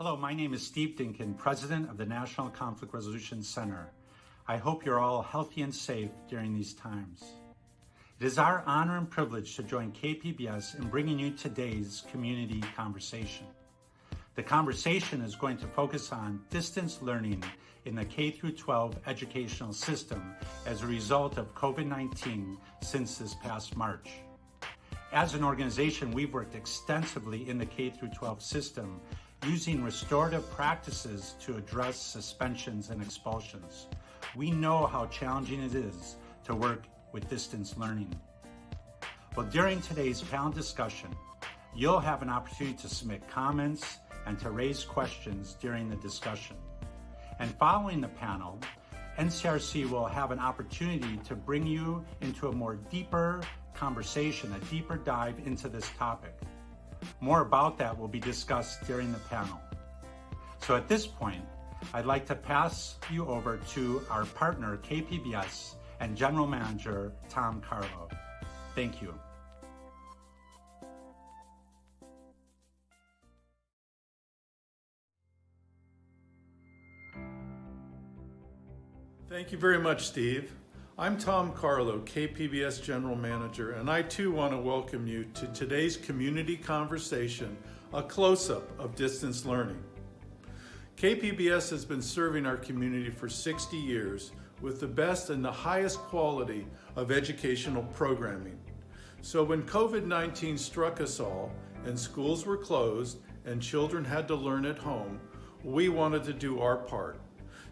Hello, my name is Steve Dinkin, President of the National Conflict Resolution Center. I hope you're all healthy and safe during these times. It is our honor and privilege to join KPBS in bringing you today's community conversation. The conversation is going to focus on distance learning in the K-12 educational system as a result of COVID-19 since this past March. As an organization, we've worked extensively in the K-12 system using restorative practices to address suspensions and expulsions. We know how challenging it is to work with distance learning. Well, during today's panel discussion, you'll have an opportunity to submit comments and to raise questions during the discussion. And following the panel, NCRC will have an opportunity to bring you into a more deeper conversation, a deeper dive into this topic. More about that will be discussed during the panel. So at this point, I'd like to pass you over to our partner, KPBS, and General Manager, Tom Carlo. Thank you. Thank you very much, Steve. I'm Tom Carlo, KPBS General Manager, and I too want to welcome you to today's community conversation, a close-up of distance learning. KPBS has been serving our community for 60 years with the best and the highest quality of educational programming. So when COVID-19 struck us all and schools were closed and children had to learn at home, we wanted to do our part.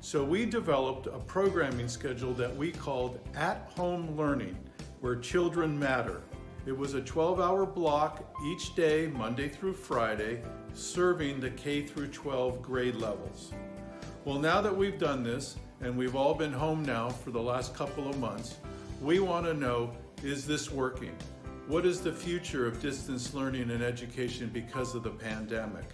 So we developed a programming schedule that we called At-Home Learning, where children matter. It was a 12-hour block each day, Monday through Friday, serving the K-12 grade levels. Well, now that we've done this, and we've all been home now for the last couple of months, we want to know, is this working? What is the future of distance learning and education because of the pandemic?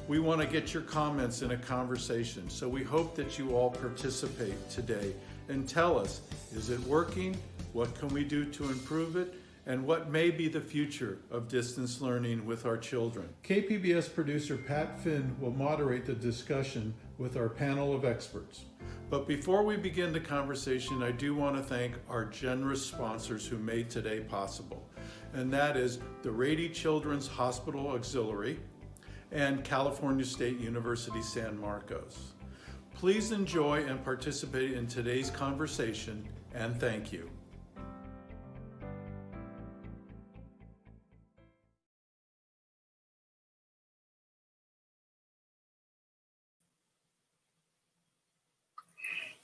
We want to get your comments in a conversation, so we hope that you all participate today and tell us, is it working? What can we do to improve it? And what may be the future of distance learning with our children? KPBS producer Pat Finn will moderate the discussion with our panel of experts. But before we begin the conversation, I do want to thank our generous sponsors who made today possible. And that is the Rady Children's Hospital Auxiliary and California State University San Marcos. Please enjoy and participate in today's conversation, and thank you.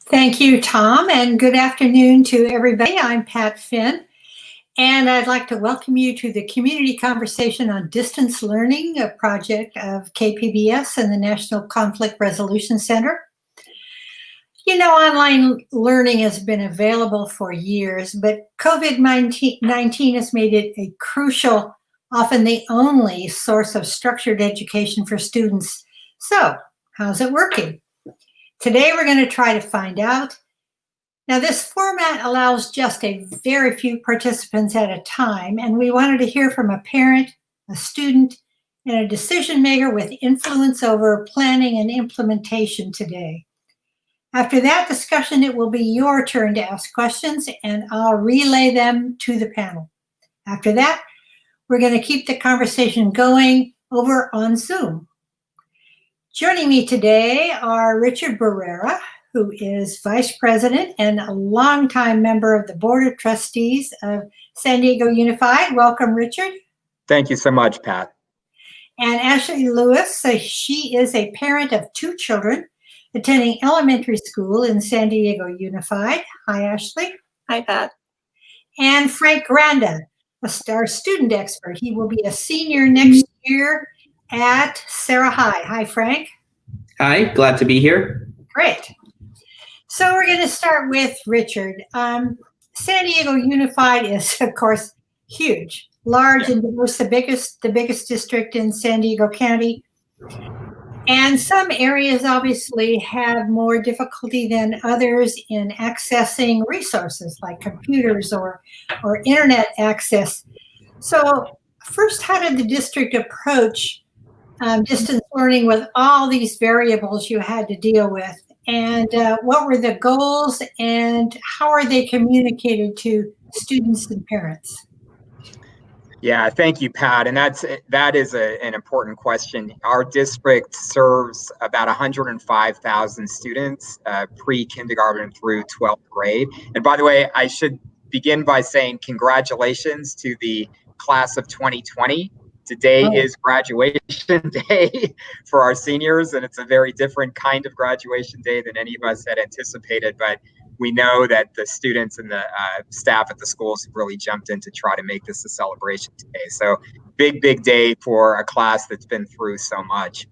Thank you, Tom, and good afternoon to everybody. I'm Pat Finn, and I'd like to welcome you to the Community Conversation on Distance Learning, a project of KPBS and the National Conflict Resolution Center. You know, online learning has been available for years, but COVID-19 has made it a crucial, often the only source of structured education for students. So, how's it working? Today, we're going to try to find out. Now, this format allows just a very few participants at a time, and we wanted to hear from a parent, a student, and a decision maker with influence over planning and implementation today. After that discussion, it will be your turn to ask questions, and I'll relay them to the panel. After that, we're going to keep the conversation going over on Zoom. Joining me today are Richard Barrera, who is Vice President and a longtime member of the Board of Trustees of San Diego Unified. Welcome, Richard. Thank you so much, Pat. And Ashley Lewis, she is a parent of 2 children attending elementary school in San Diego Unified. Hi, Ashley. Hi, Pat. And Frank Granda, our student expert. He will be a senior next year at Sarah High. Hi, Frank. Hi, glad to be here. Great. So we're going to start with Richard. San Diego Unified is, of course, huge, large and diverse, the biggest district in San Diego County. And some areas obviously have more difficulty than others in accessing resources like computers or internet access. So first, how did the district approach distance learning with all these variables you had to deal with. And what were the goals and how are they communicated to students and parents? Yeah, thank you, Pat. And that is an important question. Our district serves about 105,000 students, pre-kindergarten through 12th grade. And by the way, I should begin by saying congratulations to the class of 2020. Today is graduation day for our seniors, and it's a very different kind of graduation day than any of us had anticipated. But we know that the students and the staff at the schools have really jumped in to try to make this a celebration today. So big day for a class that's been through so much.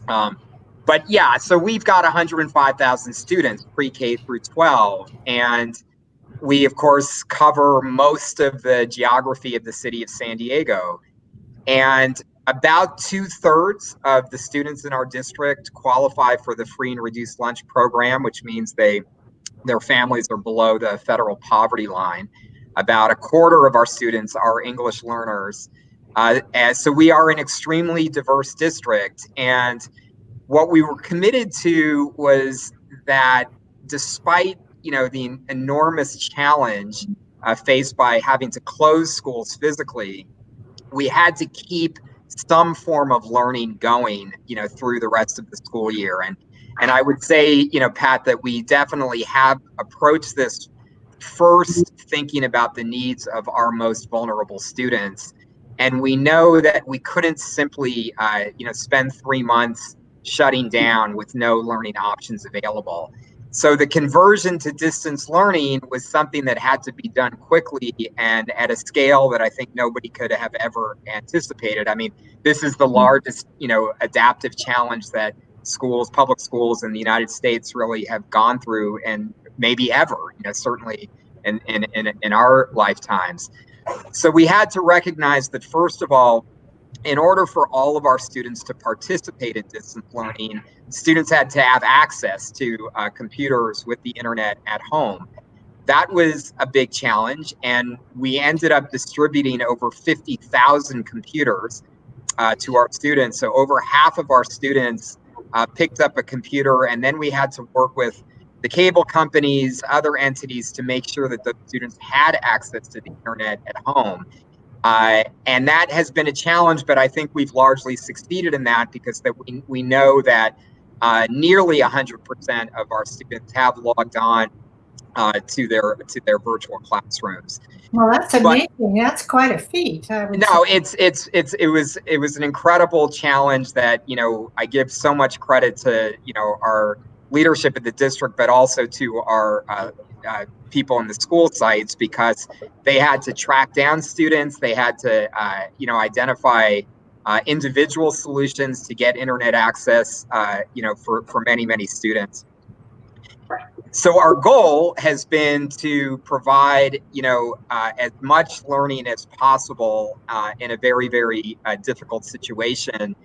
But yeah, so we've got 105,000 students pre-K through 12, and we of course cover most of the geography of the city of San Diego. And about 2/3 of the students in our district qualify for the free and reduced lunch program, which means their families are below the federal poverty line. About 1/4 of our students are English learners. And so we are an extremely diverse district. And what we were committed to was that despite the enormous challenge faced by having to close schools physically, we had to keep some form of learning going, through the rest of the school year. And I would say, Pat, that we definitely have approached this first thinking about the needs of our most vulnerable students. And we know that we couldn't simply, spend 3 months shutting down with no learning options available. So the conversion to distance learning was something that had to be done quickly and at a scale that I think nobody could have ever anticipated. I mean, this is the largest, adaptive challenge that public schools in the United States really have gone through, and maybe ever, certainly in our lifetimes. So we had to recognize that, first of all, in order for all of our students to participate in distance learning, students had to have access to computers with the internet at home. That was a big challenge, and we ended up distributing over 50,000 computers to our students. So over half of our students picked up a computer, and then we had to work with the cable companies, other entities, to make sure that the students had access to the internet at home. And that has been a challenge, but I think we've largely succeeded in that, because we know that nearly 100% of our students have logged on to their virtual classrooms. Well, that's amazing. That's quite a feat, I would say. It was an incredible challenge that, I give so much credit to, our leadership at the district, but also to our people in the school sites, because they had to track down students. They had to, identify individual solutions to get internet access, for many students. So our goal has been to provide, as much learning as possible in a very difficult situation.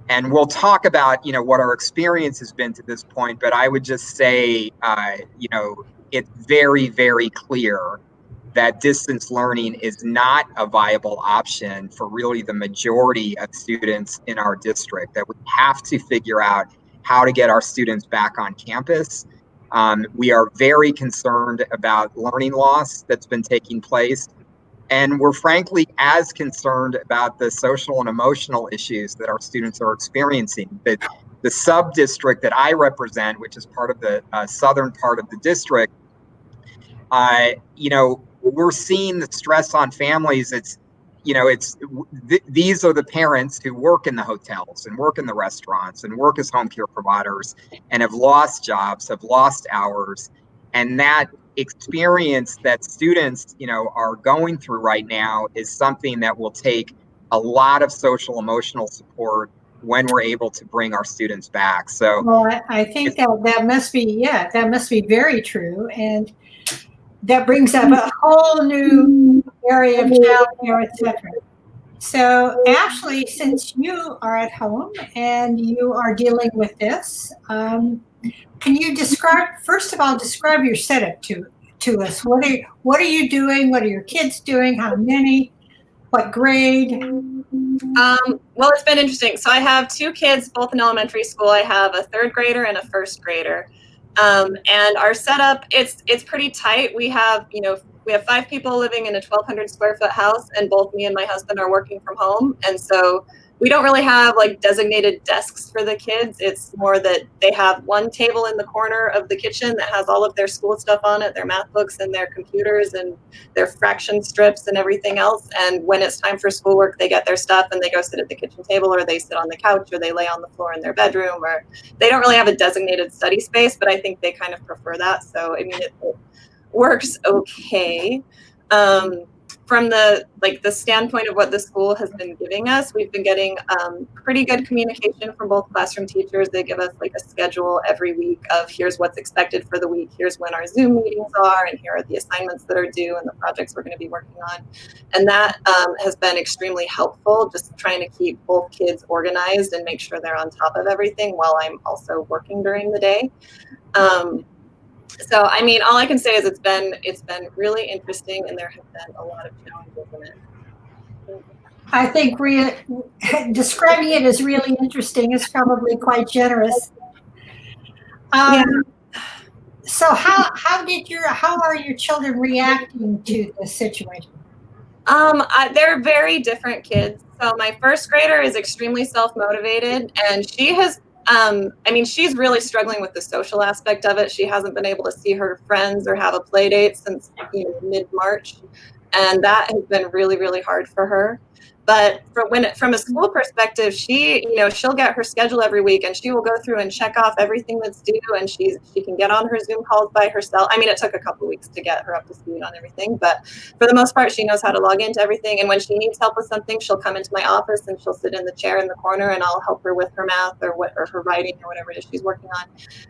And we'll talk about, what our experience has been to this point. But I would just say, it's very clear that distance learning is not a viable option for really the majority of students in our district, that we have to figure out how to get our students back on campus. We are very concerned about learning loss that's been taking place. And we're frankly as concerned about the social and emotional issues that our students are experiencing. The sub-district that I represent, which is part of the southern part of the district, we're seeing the stress on families. These are the parents who work in the hotels and work in the restaurants and work as home care providers and have lost jobs, have lost hours. And that experience that students, are going through right now is something that will take a lot of social emotional support when we're able to bring our students back. So, well, I think that must be very true. And that brings up a whole new area of childcare, etc. So, Ashley, since you are at home and you are dealing with this, can you first of all, describe your setup to us? What are you doing? What are your kids doing? How many? What grade? Well, it's been interesting. So I have two kids, both in elementary school. I have a third grader and a first grader. And our setup, it's pretty tight. We have 5 people living in a 1,200 square foot house, and both me and my husband are working from home. And so we don't really have like designated desks for the kids. It's more that they have one table in the corner of the kitchen that has all of their school stuff on it, their math books and their computers and their fraction strips and everything else. And when it's time for schoolwork, they get their stuff and they go sit at the kitchen table, or they sit on the couch, or they lay on the floor in their bedroom, or they don't really have a designated study space, but I think they kind of prefer that. So, I mean, it works okay. From the standpoint of what the school has been giving us, we've been getting pretty good communication from both classroom teachers. They give us like a schedule every week of here's what's expected for the week, here's when our Zoom meetings are, and here are the assignments that are due and the projects we're going to be working on. And that has been extremely helpful, just trying to keep both kids organized and make sure they're on top of everything while I'm also working during the day. So, I mean, all I can say is it's been really interesting, and there have been a lot of challenges in it. I think describing it as really interesting is probably quite generous. Yeah. So how are your children reacting to this situation? They're very different kids. So my first grader is extremely self-motivated, and she has she's really struggling with the social aspect of it. She hasn't been able to see her friends or have a play date since mid-March. And that has been really, really hard for her. But from a school perspective, she'll get her schedule every week, and she will go through and check off everything that's due, and she can get on her Zoom calls by herself. I mean, it took a couple of weeks to get her up to speed on everything, but for the most part, she knows how to log into everything. And when she needs help with something, she'll come into my office and she'll sit in the chair in the corner, and I'll help her with her math or her writing or whatever it is she's working on.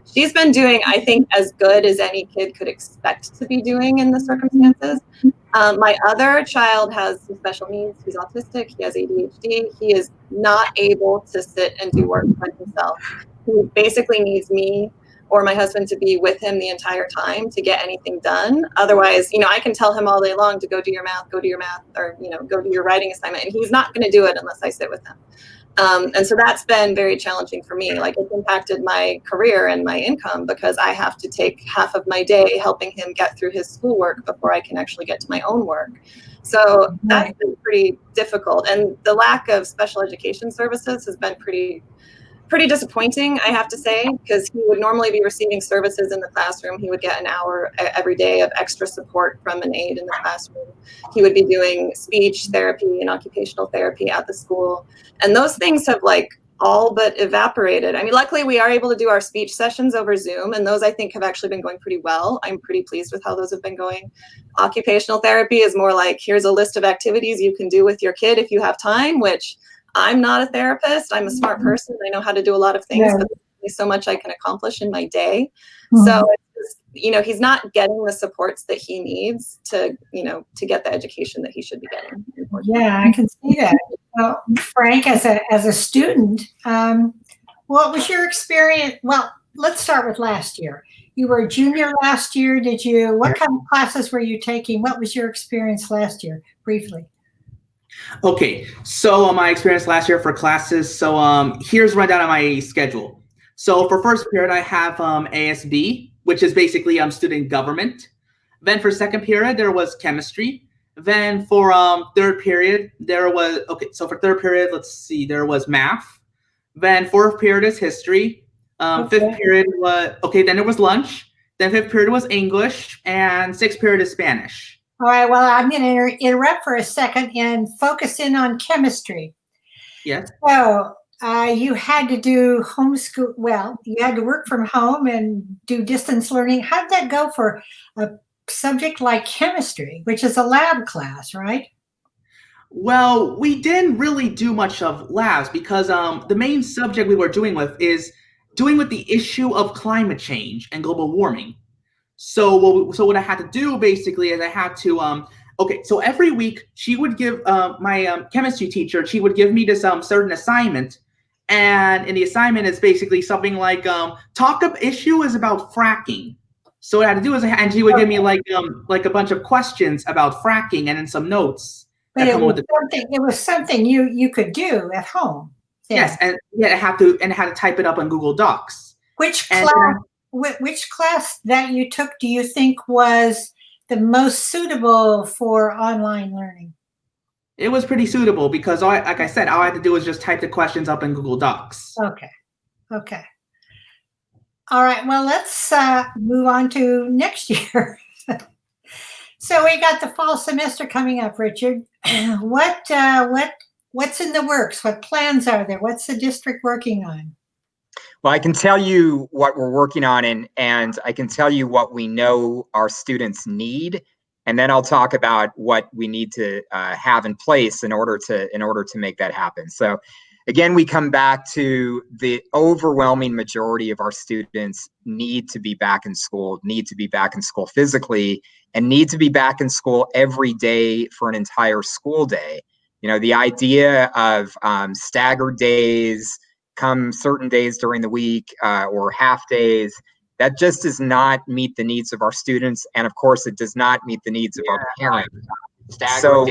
She's been doing, I think, as good as any kid could expect to be doing in the circumstances. My other child has some special needs. He's autistic. He has ADHD. He is not able to sit and do work by himself. He basically needs me or my husband to be with him the entire time to get anything done. Otherwise, I can tell him all day long to go do your math, or, go do your writing assignment. And he's not going to do it unless I sit with him. And so that's been very challenging for me. Like, it's impacted my career and my income because I have to take half of my day helping him get through his schoolwork before I can actually get to my own work. So that's been pretty difficult. And the lack of special education services has been pretty disappointing, I have to say, because he would normally be receiving services in the classroom. He would get an hour every day of extra support from an aide in the classroom. He would be doing speech therapy and occupational therapy at the school. And those things have all but evaporated. I mean, luckily we are able to do our speech sessions over Zoom, and those I think have actually been going pretty well. I'm pretty pleased with how those have been going. Occupational therapy is more like, here's a list of activities you can do with your kid if you have time, which I'm not a therapist. I'm a smart person. I know how to do a lot of things, but there's only so much I can accomplish in my day. So, he's not getting the supports that he needs to get the education that he should be getting. Yeah, I can see that. Well, Frank, as a student, what was your experience? Well, let's start with last year. You were a junior last year. What kind of classes were you taking? What was your experience last year, briefly? Okay, so my experience last year for classes. So here's a rundown on my schedule. So for first period, I have ASB, which is basically student government. Then for second period, there was chemistry. Then for third period, there was, so for third period, let's see, there was math. Then fourth period is history. Fifth period was, then there was lunch. Then fifth period was English. And sixth period is Spanish. All right, well, I'm going to interrupt for a second and focus in on chemistry. Yes. So you had to do homeschool. Well, you had to work from home and do distance learning. How did that go for a subject like chemistry, which is a lab class, right? Well, we didn't really do much of labs because the main subject we were doing with the issue of climate change and global warming. So what I had to do basically is I had to so every week she would give my chemistry teacher, she would give me this certain assignment, and in the assignment is basically something like issue is about fracking. So what I had to do is and she would give me like a bunch of questions about fracking and then some notes. But it was something you could do at home. Yeah. Yes, and I had to type it up on Google Docs. Which class that you took do you think was the most suitable for online learning? It was pretty suitable because, like I said, all I had to do was just type the questions up in Google Docs. Okay. All right. Well, let's move on to next year. So we got the fall semester coming up, Richard. What's in the works? What plans are there? What's the district working on? Well, I can tell you what we're working on, and I can tell you what we know our students need, and then I'll talk about what we need to have in place in order to make that happen. So, again, we come back to the overwhelming majority of our students need to be back in school physically, and need to be back in school every day for an entire school day. You know, the idea of staggered days, come certain days during the week or half days, that just does not meet the needs of our students. And of course, it does not meet the needs of our parents. So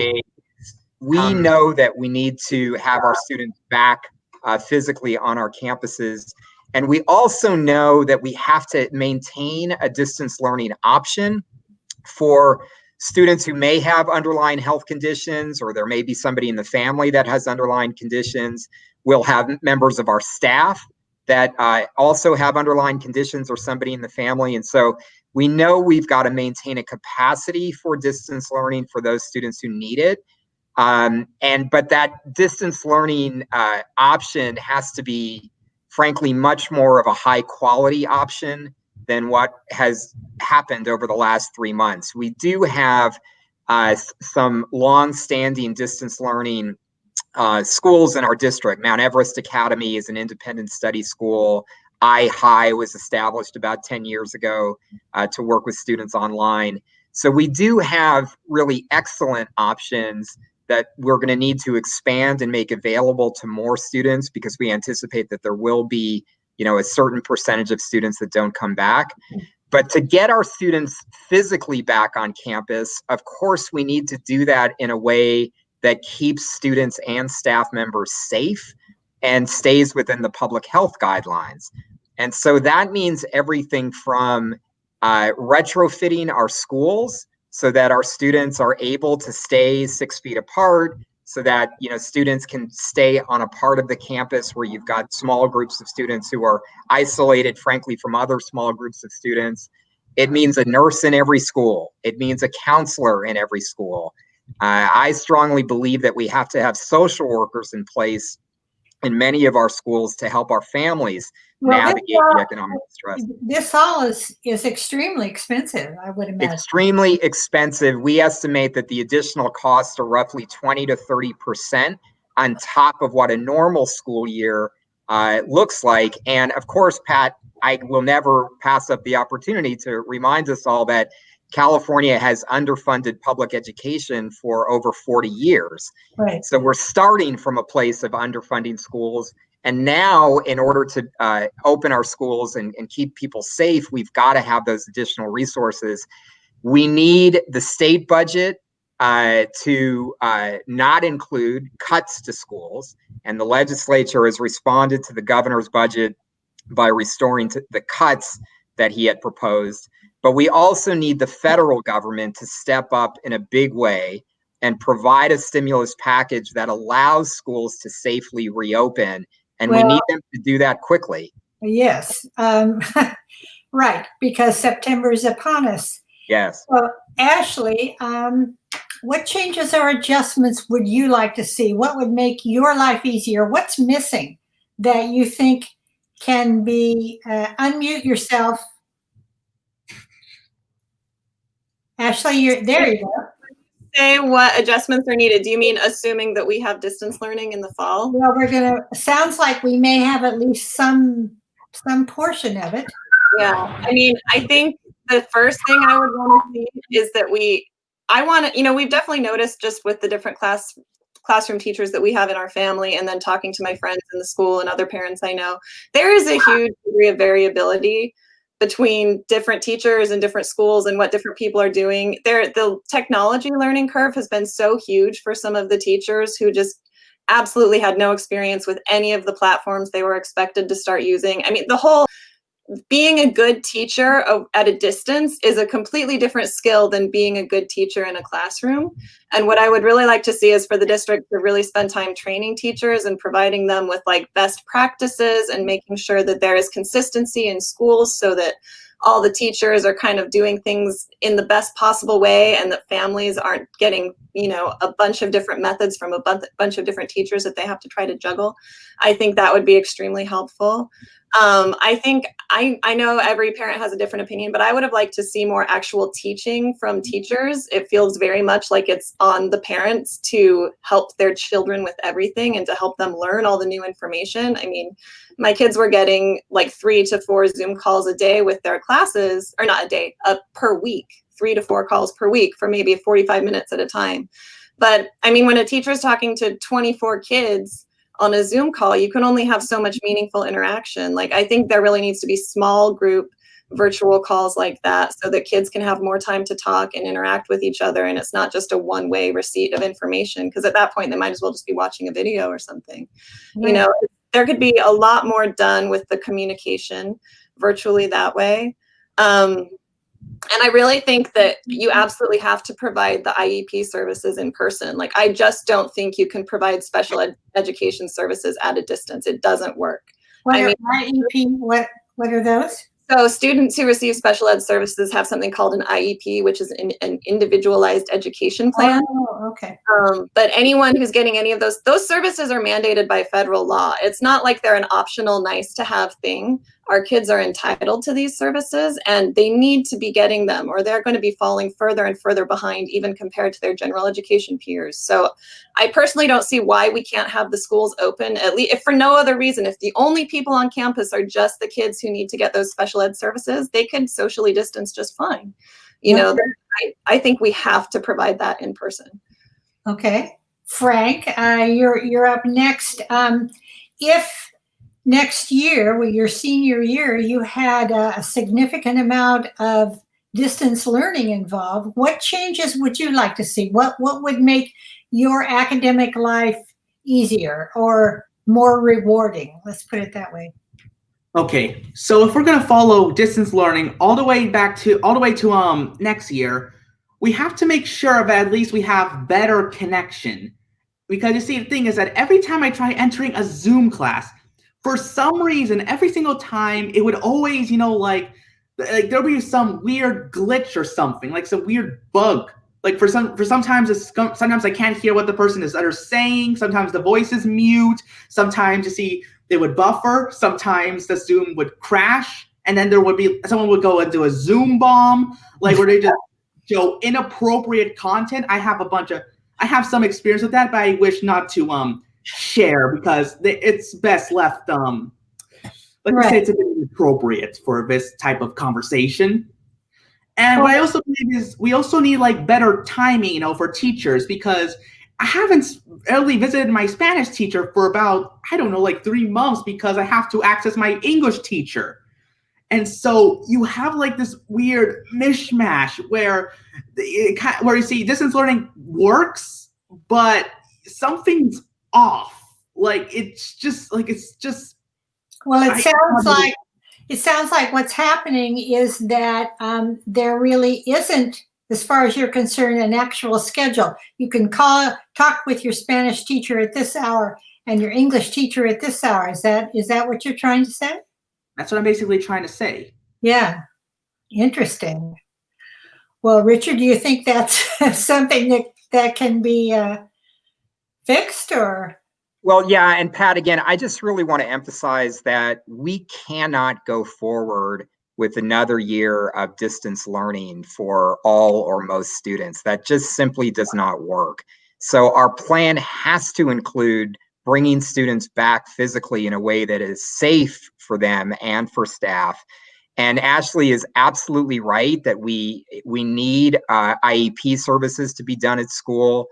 we know that we need to have our students back physically on our campuses. And we also know that we have to maintain a distance learning option for students who may have underlying health conditions, or there may be somebody in the family that has underlying conditions. We'll have members of our staff that also have underlying conditions, or somebody in the family. And so we know we've got to maintain a capacity for distance learning for those students who need it. But that distance learning option has to be, frankly, much more of a high quality option than what has happened over the last 3 months. We do have some long-standing distance learning schools in our district. Mount Everest Academy is an independent study school. iHigh was established about 10 years ago to work with students online. So we do have really excellent options that we're going to need to expand and make available to more students, because we anticipate that there will be, a certain percentage of students that don't come back. But to get our students physically back on campus, of course, we need to do that in a way that keeps students and staff members safe and stays within the public health guidelines. And so that means everything from retrofitting our schools so that our students are able to stay 6 feet apart, so that students can stay on a part of the campus where you've got small groups of students who are isolated, frankly, from other small groups of students. It means a nurse in every school. It means a counselor in every school. I strongly believe that we have to have social workers in place in many of our schools to help our families navigate the economic stress. This all is extremely expensive, I would imagine. Extremely expensive. We estimate that the additional costs are roughly 20 to 30% on top of what a normal school year looks like. And of course, Pat, I will never pass up the opportunity to remind us all that California has underfunded public education for over 40 years. Right. So we're starting from a place of underfunding schools. And now, in order to open our schools and keep people safe, we've got to have those additional resources. We need the state budget to not include cuts to schools. And the legislature has responded to the governor's budget by restoring the cuts that he had proposed. But we also need the federal government to step up in a big way and provide a stimulus package that allows schools to safely reopen. And we need them to do that quickly. Yes, right, because September is upon us. Yes. So, Ashley, what changes or adjustments would you like to see? What would make your life easier? What's missing that you think can be, unmute yourself. Ashley, there you go. Say what adjustments are needed. Do you mean assuming that we have distance learning in the fall? Well, sounds like we may have at least some portion of it. Yeah, I mean, I think the first thing I would want to see is that we've definitely noticed just with the different classroom teachers that we have in our family, and then talking to my friends in the school and other parents I know, there is a huge degree of variability between different teachers and different schools and what different people are doing. The technology learning curve has been so huge for some of the teachers who just absolutely had no experience with any of the platforms they were expected to start using. I mean, the whole being a good teacher at a distance is a completely different skill than being a good teacher in a classroom. And what I would really like to see is for the district to really spend time training teachers and providing them with like best practices and making sure that there is consistency in schools so that all the teachers are kind of doing things in the best possible way and that families aren't getting, you know, a bunch of different methods from a bunch of different teachers that they have to try to juggle. I think that would be extremely helpful. I think I know every parent has a different opinion, but I would have liked to see more actual teaching from teachers. It feels very much like it's on the parents to help their children with everything and to help them learn all the new information. I mean, my kids were getting like 3 to 4 Zoom calls a day with their classes, or not a day, per week, 3 to 4 calls per week for maybe 45 minutes at a time. But I mean, when a teacher's talking to 24 kids on a Zoom call, you can only have so much meaningful interaction. Like, I think there really needs to be small group virtual calls like that so that kids can have more time to talk and interact with each other. And it's not just a one-way receipt of information, because at that point they might as well just be watching a video or something. Right. You know, there could be a lot more done with the communication virtually that way. And I really think that you absolutely have to provide the IEP services in person. Like, I just don't think you can provide special education services at a distance. It doesn't work. What are IEP? What are those? So students who receive special ed services have something called an IEP, which is an individualized education plan. Oh, okay. But anyone who's getting any of those services are mandated by federal law. It's not like they're an optional nice to have thing. Our kids are entitled to these services and they need to be getting them, or they're going to be falling further and further behind even compared to their general education peers. So I personally don't see why we can't have the schools open, at least if for no other reason. If the only people on campus are just the kids who need to get those special ed services, they could socially distance just fine. You know, I think we have to provide that in person. Okay. Frank, you're up next. If next year, your senior year, you had a significant amount of distance learning involved, what changes would you like to see? What would make your academic life easier or more rewarding? Let's put it that way. Okay, so if we're going to follow distance learning all the way to next year, we have to make sure that at least we have better connection. Because you see, the thing is that every time I try entering a Zoom class, for some reason, every single time, it would always, you know, like there'll be some weird glitch or something, like some weird bug. Like sometimes I can't hear what the person is saying. Sometimes the voice is mute. Sometimes you see it would buffer. Sometimes the Zoom would crash, and then someone would go into a Zoom bomb, like where they just show inappropriate content. I have some experience with that, but I wish not to share because it's best left let's say it's a bit inappropriate for this type of conversation. And what I also believe is we also need like better timing, you know, for teachers, because I haven't really visited my Spanish teacher for about, I don't know, like 3 months because I have to access my English teacher. And so you have like this weird mishmash where you see distance learning works, but something's off. Like it's just. Well, it sounds like what's happening is that there really isn't, as far as you're concerned, an actual schedule. You can talk with your Spanish teacher at this hour and your English teacher at this hour. Is that what you're trying to say? That's what I'm basically trying to say. Yeah. Interesting. Well, Richard, do you think that's something that can be fixed or? Well, yeah. And Pat, again, I just really want to emphasize that we cannot go forward with another year of distance learning for all or most students. That just simply does not work. So our plan has to include bringing students back physically in a way that is safe for them and for staff. And Ashley is absolutely right that we need IEP services to be done at school.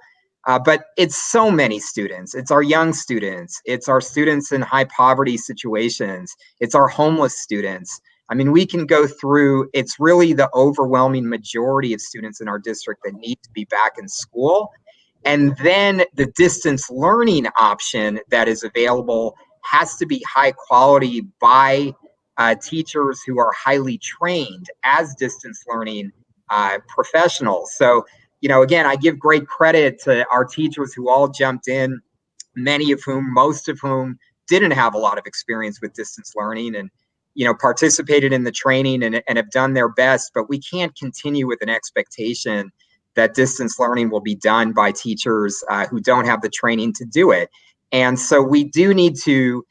But it's so many students. It's our young students. It's our students in high poverty situations. It's our homeless students. I mean, we can go through, it's really the overwhelming majority of students in our district that need to be back in school. And then the distance learning option that is available has to be high quality by teachers who are highly trained as distance learning professionals. So, you know, again, I give great credit to our teachers who all jumped in, most of whom didn't have a lot of experience with distance learning and, you know, participated in the training and have done their best. But we can't continue with an expectation that distance learning will be done by teachers who don't have the training to do it. And so we do need to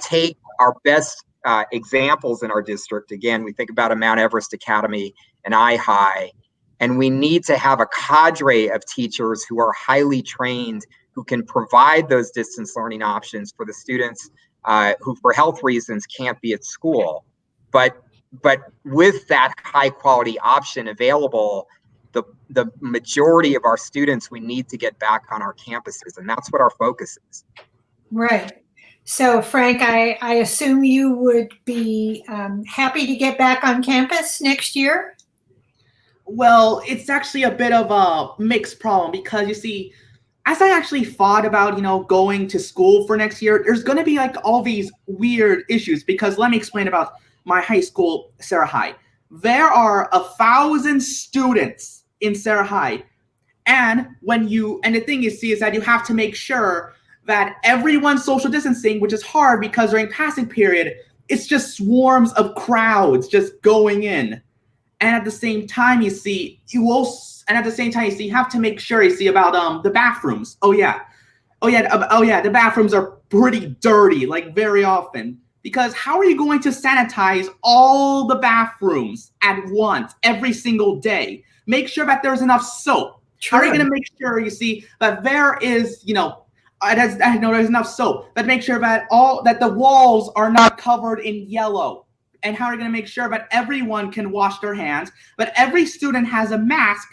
take our best examples in our district. Again, we think about a Mount Everest Academy and iHigh, and we need to have a cadre of teachers who are highly trained, who can provide those distance learning options for the students who, for health reasons, can't be at school. But with that high quality option available, the majority of our students, we need to get back on our campuses, and that's what our focus is. Right. So, Frank, I assume you would be happy to get back on campus next year? Well, it's actually a bit of a mixed problem because you see, as I actually thought about, going to school for next year, there's going to be like all these weird issues because let me explain about my high school, Sarah High. There are 1,000 students in Sarah High. And the thing is that you have to make sure that everyone's social distancing, which is hard because during passing period, it's just swarms of crowds just going in. And at the same time, you have to make sure about the bathrooms. The bathrooms are pretty dirty, like very often. Because how are you going to sanitize all the bathrooms at once, every single day? Make sure that there's enough soap. True. How are you going to make sure that there is, there's enough soap? But make sure that the walls are not covered in yellow. And how are you going to make sure that everyone can wash their hands, but every student has a mask?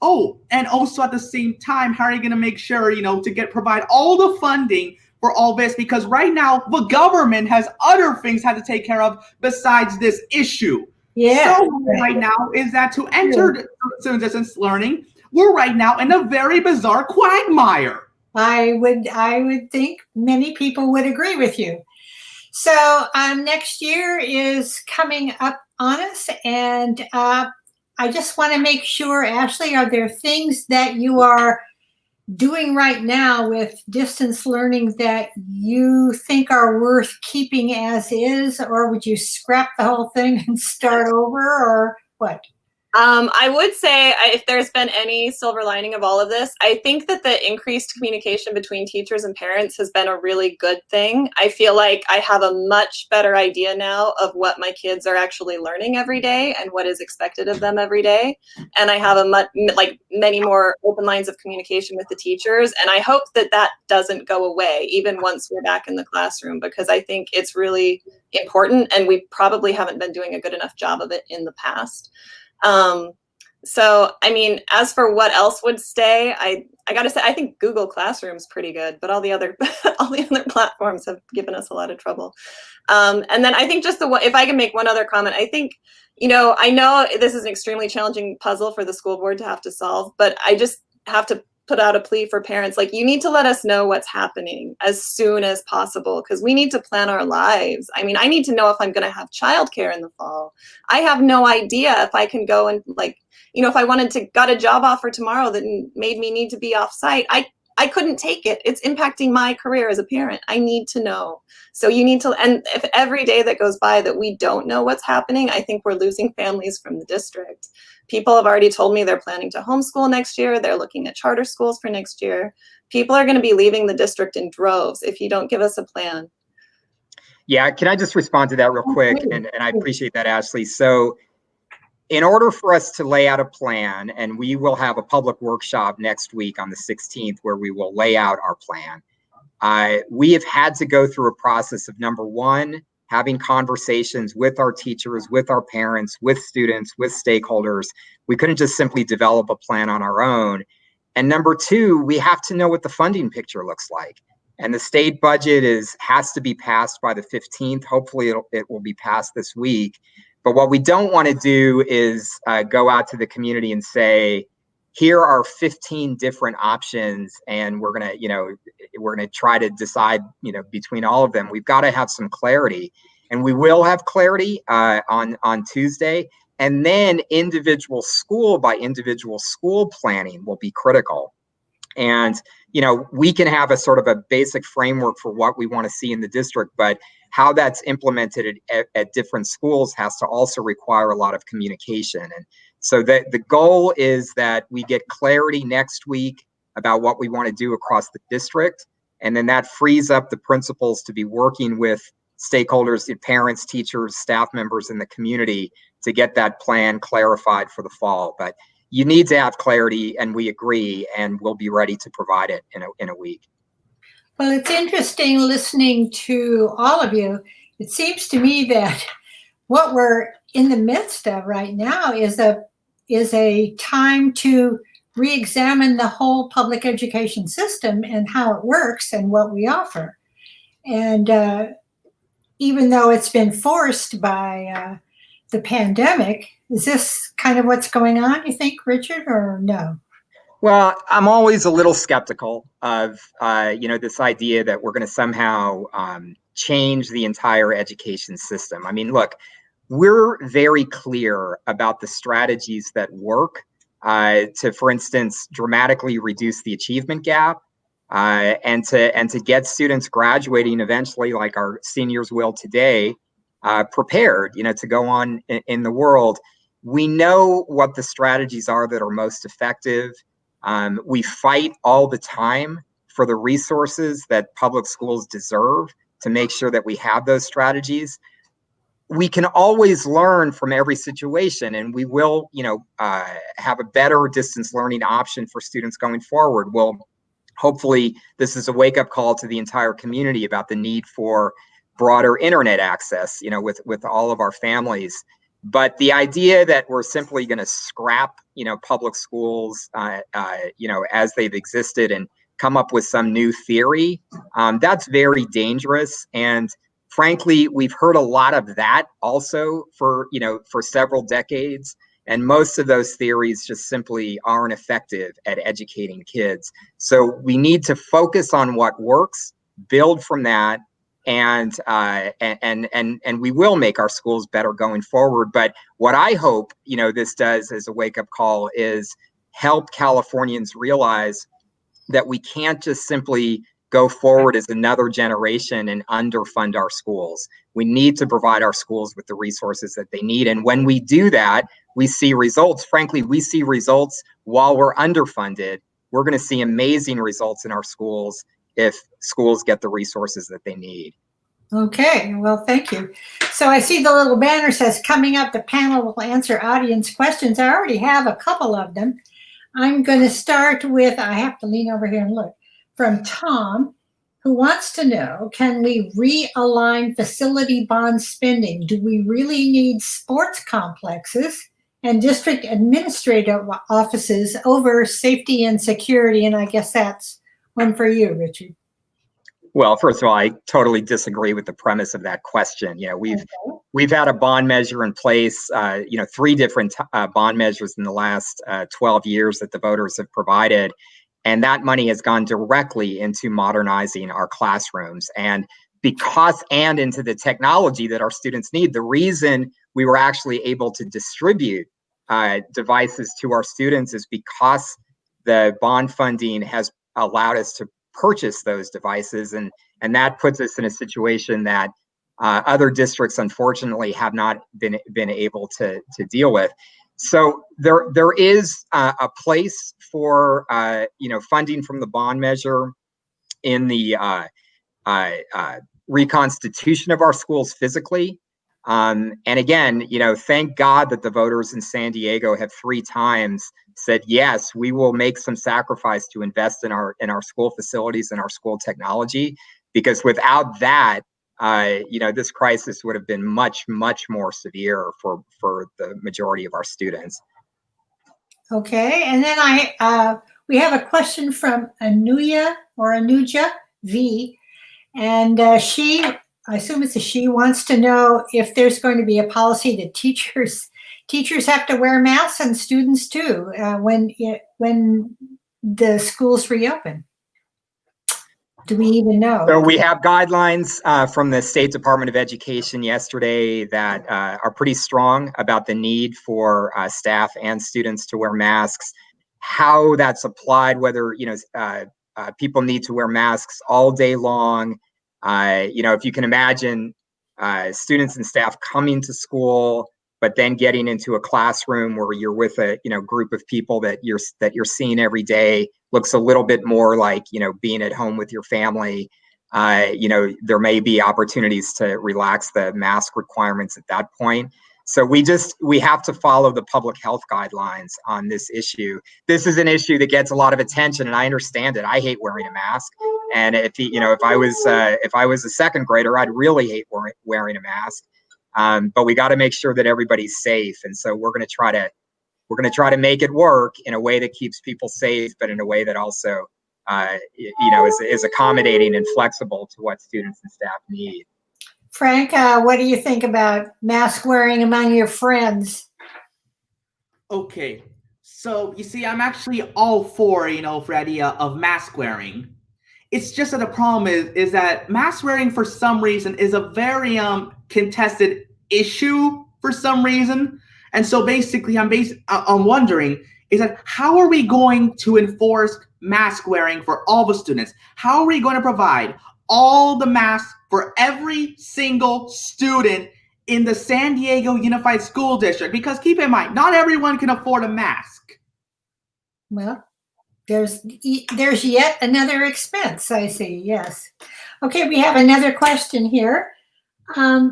Oh, and also at the same time, how are you going to make sure, to provide all the funding for all this? Because right now, the government has other things had to take care of besides this issue. Yeah. So right now is that to enter student distance learning, we're right now in a very bizarre quagmire. I would think many people would agree with you. So next year is coming up on us, and I just want to make sure, Ashley, are there things that you are doing right now with distance learning that you think are worth keeping as is, or would you scrap the whole thing and start over, or what? I would say if there's been any silver lining of all of this, I think that the increased communication between teachers and parents has been a really good thing. I feel like I have a much better idea now of what my kids are actually learning every day and what is expected of them every day. And I have many more open lines of communication with the teachers. And I hope that doesn't go away even once we're back in the classroom, because I think it's really important and we probably haven't been doing a good enough job of it in the past. So, I mean, as for what else would stay, I gotta say, I think Google Classroom's pretty good, but all the other platforms have given us a lot of trouble. And then I think if I can make one other comment, I think, I know this is an extremely challenging puzzle for the school board to have to solve, but I just have to put out a plea for parents. Like, you need to let us know what's happening as soon as possible, because we need to plan our lives. I mean, I need to know if I'm going to have childcare in the fall. I have no idea if I can go and if I got a job offer tomorrow that made me need to be off site, I couldn't take it. It's impacting my career as a parent. I need to know. So you need to, and if every day that goes by that we don't know what's happening, I think we're losing families from the district. People have already told me they're planning to homeschool next year. They're looking at charter schools for next year. People are going to be leaving the district in droves if you don't give us a plan. Yeah, can I just respond to that real quick? And I appreciate that, Ashley. So in order for us to lay out a plan, and we will have a public workshop next week on the 16th where we will lay out our plan, we have had to go through a process of, number one, having conversations with our teachers, with our parents, with students, with stakeholders. We couldn't just simply develop a plan on our own. And number two, we have to know what the funding picture looks like. And the state budget has to be passed by the 15th. Hopefully it will be passed this week. But what we don't want to do is go out to the community and say, here are 15 different options, and we're gonna try to decide, between all of them. We've got to have some clarity, and we will have clarity on Tuesday. And then individual school by individual school planning will be critical. And we can have a sort of a basic framework for what we want to see in the district, but how that's implemented at different schools has to also require a lot of communication. And so the goal is that we get clarity next week about what we want to do across the district. And then that frees up the principals to be working with stakeholders, parents, teachers, staff members in the community to get that plan clarified for the fall. But you need to have clarity, and we agree, and we'll be ready to provide it in a week. Well, it's interesting listening to all of you. It seems to me that what we're in the midst of right now is a time to re-examine the whole public education system and how it works and what we offer. And even though it's been forced by the pandemic, is this kind of what's going on, you think, Richard, or no? Well, I'm always a little skeptical of, this idea that we're going to somehow change the entire education system. I mean, look, we're very clear about the strategies that work to, for instance, dramatically reduce the achievement gap and to get students graduating eventually, like our seniors will today, prepared, to go on in the world. We know what the strategies are that are most effective. We fight all the time for the resources that public schools deserve to make sure that we have those strategies. We can always learn from every situation, and we will, have a better distance learning option for students going forward. Well, hopefully this is a wake-up call to the entire community about the need for broader internet access, with all of our families. But the idea that we're simply going to scrap, public schools, as they've existed and come up with some new theory, that's very dangerous. And frankly, we've heard a lot of that also for several decades. And most of those theories just simply aren't effective at educating kids. So we need to focus on what works, build from that, and we will make our schools better going forward. But what I hope, this does as a wake-up call is help Californians realize that we can't just simply go forward as another generation and underfund our schools. We need to provide our schools with the resources that they need. And when we do that, we see results. Frankly, we see results while we're underfunded. We're going to see amazing results in our schools if schools get the resources that they need. Okay, well, thank you. So I see the little banner says, coming up, the panel will answer audience questions. I already have a couple of them. I'm going to start with, I have to lean over here and look, from Tom, who wants to know, can we realign facility bond spending? Do we really need sports complexes and district administrative offices over safety and security? And I guess that's one for you, Richard. Well, first of all, I totally disagree with the premise of that question. We've had a bond measure in place, 3 different bond measures in the last 12 years that the voters have provided. And that money has gone directly into modernizing our classrooms and into the technology that our students need. The reason we were actually able to distribute devices to our students is because the bond funding has allowed us to purchase those devices, and that puts us in a situation that other districts unfortunately have not been able to deal with. So there is a place for funding from the bond measure in the reconstitution of our schools physically. And again, thank God that the voters in San Diego have 3 times said, yes, we will make some sacrifice to invest in our school facilities and our school technology, because without that, this crisis would have been much, much more severe for the majority of our students. Okay, and then we have a question from Anuja V, and she I assume it's a she, wants to know if there's going to be a policy that teachers have to wear masks and students too when the schools reopen. Do we even know? So we have guidelines from the State Department of Education yesterday that are pretty strong about the need for staff and students to wear masks. How that's applied, whether people need to wear masks all day long. If you can imagine students and staff coming to school, but then getting into a classroom where you're with a group of people that you're seeing every day, looks a little bit more like being at home with your family. There may be opportunities to relax the mask requirements at that point. So we have to follow the public health guidelines on this issue. This is an issue that gets a lot of attention, and I understand it. I hate wearing a mask, and if I was a second grader, I'd really hate wearing a mask. But we got to make sure that everybody's safe, and so we're going to try to make it work in a way that keeps people safe, but in a way that also is accommodating and flexible to what students and staff need. Frank, what do you think about mask wearing among your friends? Okay, so you see, I'm actually all for the idea of mask wearing. It's just that the problem is that mask wearing for some reason is a very contested issue for some reason. And so basically I'm wondering is that how are we going to enforce mask wearing for all the students? How are we going to provide all the masks for every single student in the San Diego Unified School District? Because keep in mind, not everyone can afford a mask. Well, there's yet another expense, I see, yes. Okay, we have another question here. How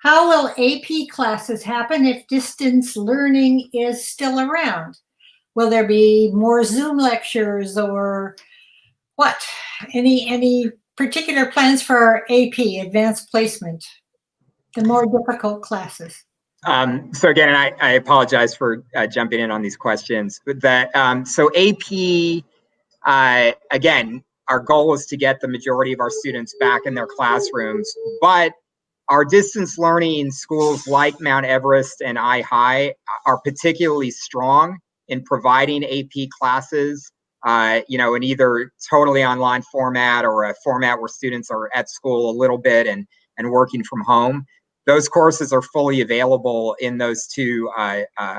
will AP classes happen if distance learning is still around? Will there be more Zoom lectures or what? Any particular plans for AP, advanced placement, the more difficult classes? So again, and I apologize for jumping in on these questions, but so AP, again, our goal is to get the majority of our students back in their classrooms, but our distance learning schools like Mount Everest and iHigh are particularly strong in providing AP classes, in either totally online format or a format where students are at school a little bit and working from home. Those courses are fully available in those two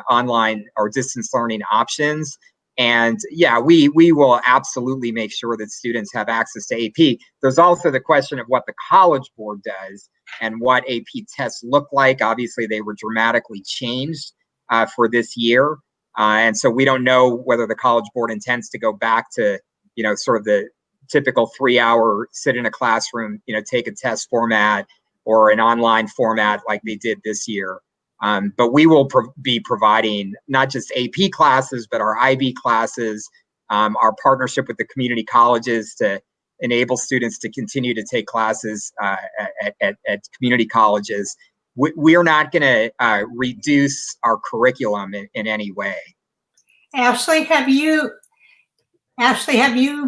online or distance learning options. And yeah, we will absolutely make sure that students have access to AP. There's also the question of what the College Board does and what AP tests look like. Obviously, they were dramatically changed for this year. And so we don't know whether the College Board intends to go back to, sort of the typical 3-hour sit in a classroom, take a test format or an online format like they did this year. But we will be providing not just AP classes, but our IB classes, our partnership with the community colleges to enable students to continue to take classes at community colleges. We are not going to reduce our curriculum in any way. Ashley, have you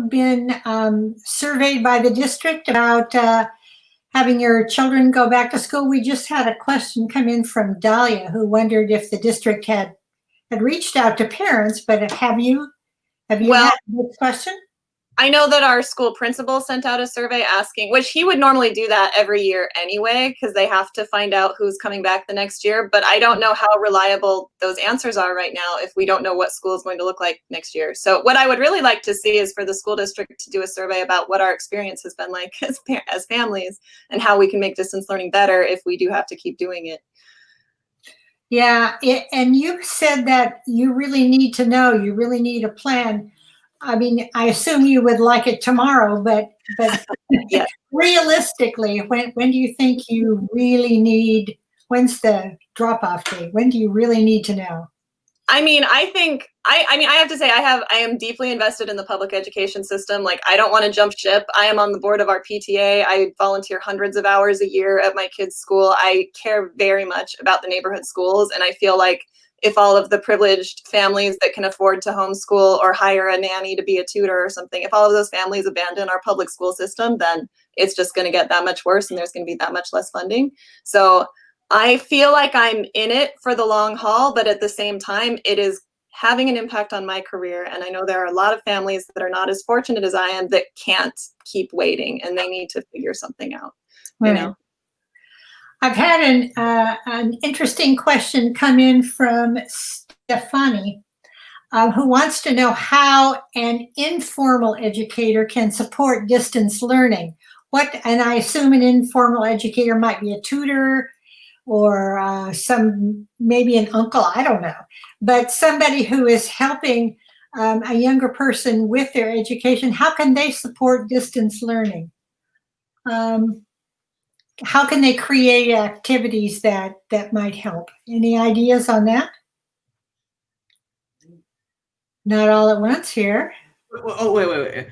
been surveyed by the district about having your children go back to school? We just had a question come in from Dahlia, who wondered if the district had reached out to parents, but have you had this question? I know that our school principal sent out a survey asking, which he would normally do that every year anyway, because they have to find out who's coming back the next year. But I don't know how reliable those answers are right now if we don't know what school is going to look like next year. So what I would really like to see is for the school district to do a survey about what our experience has been like as families and how we can make distance learning better if we do have to keep doing it. Yeah, and you said that you really need to know, you really need a plan. I mean, I assume you would like it tomorrow, but Yes. Realistically, when do you think you really need, when's the drop-off date? When do you really need to know? I mean, I think I have to say I am deeply invested in the public education system. Like, I don't want to jump ship. I am on the board of our PTA. I volunteer hundreds of hours a year at my kids' school. I care very much about the neighborhood schools, and I feel like if all of the privileged families that can afford to homeschool or hire a nanny to be a tutor or something, if all of those families abandon our public school system, then it's just going to get that much worse and there's going to be that much less funding. So I feel like I'm in it for the long haul, but at the same time, it is having an impact on my career. And I know there are a lot of families that are not as fortunate as I am that can't keep waiting and they need to figure something out, you know? I've had an interesting question come in from Stefani, who wants to know how an informal educator can support distance learning. And I assume an informal educator might be a tutor or maybe an uncle, I don't know, but somebody who is helping a younger person with their education. How can they support distance learning? How can they create activities that might help? Any ideas on that? Not all at once here. Oh, wait.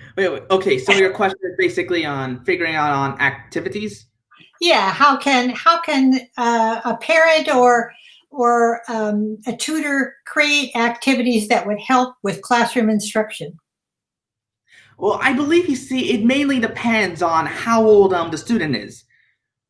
Okay, so your question is basically on figuring out on activities? Yeah, how can a parent or a tutor create activities that would help with classroom instruction? Well, I believe it mainly depends on how old the student is,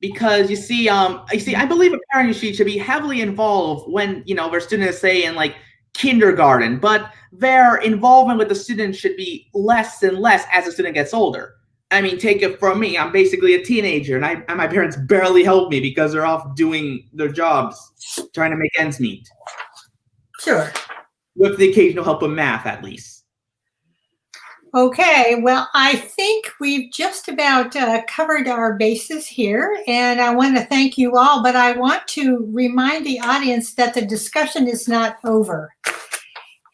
because I believe a parent should be heavily involved when their student is, say, in like kindergarten, but their involvement with the student should be less and less as the student gets older. I mean, take it from me. I'm basically a teenager, and my parents barely help me because they're off doing their jobs, trying to make ends meet. Sure. With the occasional help of math, at least. Okay, well, I think we've just about covered our bases here, and I want to thank you all, but I want to remind the audience that the discussion is not over.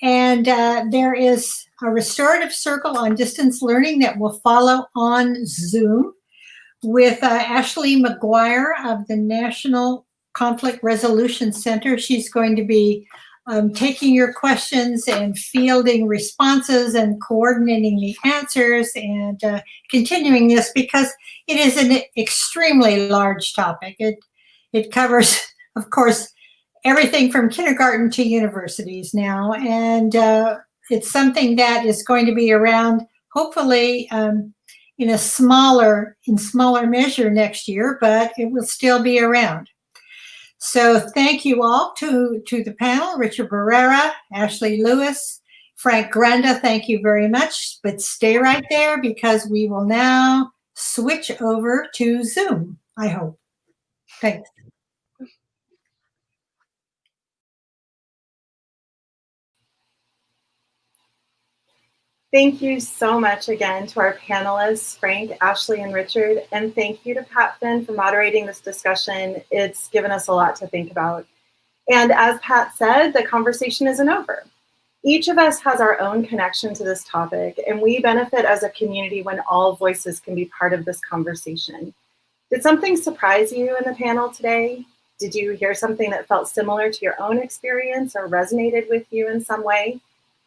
And there is a restorative circle on distance learning that will follow on Zoom with Ashley McGuire of the National Conflict Resolution Center. She's going to be taking your questions and fielding responses and coordinating the answers and continuing this because it is an extremely large topic. It covers, of course, everything from kindergarten to universities now, and it's something that is going to be around, hopefully, in smaller measure next year, but it will still be around. So thank you all to the panel, Richard Barrera, Ashley Lewis, Frank Granda, thank you very much, but stay right there because we will now switch over to Zoom, I hope. Thanks. Thank you so much again to our panelists, Frank, Ashley, and Richard. And thank you to Pat Finn for moderating this discussion. It's given us a lot to think about. And as Pat said, the conversation isn't over. Each of us has our own connection to this topic, and we benefit as a community when all voices can be part of this conversation. Did something surprise you in the panel today? Did you hear something that felt similar to your own experience or resonated with you in some way?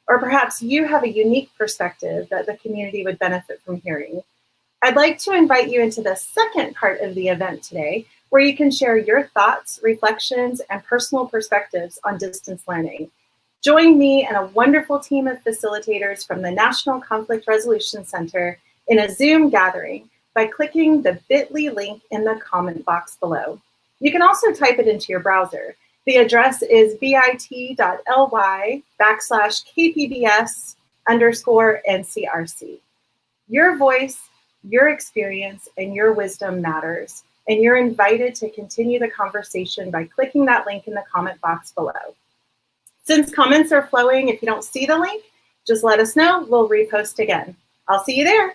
Or perhaps you have a unique perspective that the community would benefit from hearing. I'd like to invite you into the second part of the event today, where you can share your thoughts, reflections, and personal perspectives on distance learning. Join me and a wonderful team of facilitators from the National Conflict Resolution Center in a Zoom gathering by clicking the bit.ly link in the comment box below. You can also type it into your browser. The address is bit.ly/KPBS_NCRC. Your voice, your experience, and your wisdom matters, and you're invited to continue the conversation by clicking that link in the comment box below. Since comments are flowing, if you don't see the link, just let us know. We'll repost again. I'll see you there.